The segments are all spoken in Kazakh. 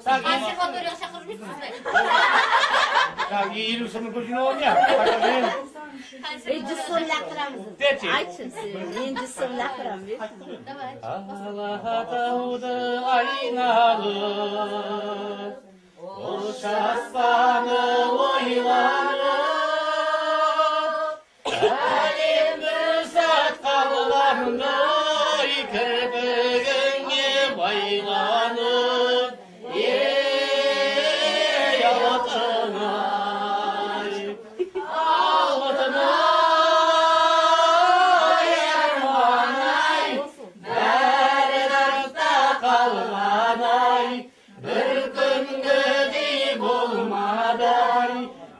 Консерваторияға шақырып жүрсіз бе? Так, елу сымын көшін ойня. Жүз сом лақтырамыз. Айтшы, мен 100 сом лақтырамын. Алатауды айналып, ұш аспаны ойланып, әлем бір сәт қалғандай кірпігіңе байланып, ей алтын-ай, алтын-ай, арман-ай, бәрі артта қалған-ай, бір күнгідей болмады-ай,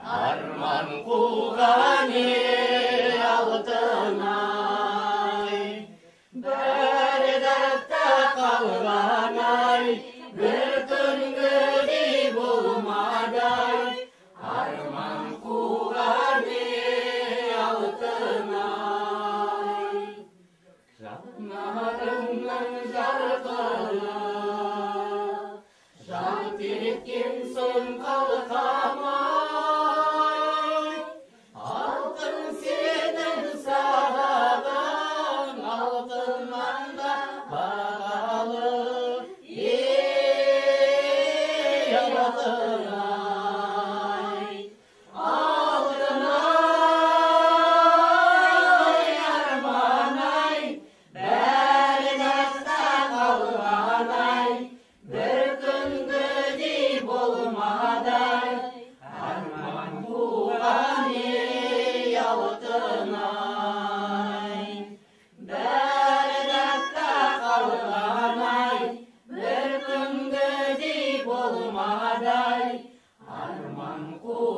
арман қуған ей алтын-ай, бәрі артта қалған-ай, бір күнгідей болмады-ай, арман қуған ей алтын-ай. Жанарымның жарқылы, жан еткен соң қалқамай, алтын сенің садағың, алтыннан да бағалы, ей алтын-ай, алтын-ай, арман-ай, бәрі артта қалған-ай, бір күнгідей болмады-ай, арман қуған ей алтын-ай, бәрі артта қалған-ай, бір күнгідей болмады-ай, арман қуған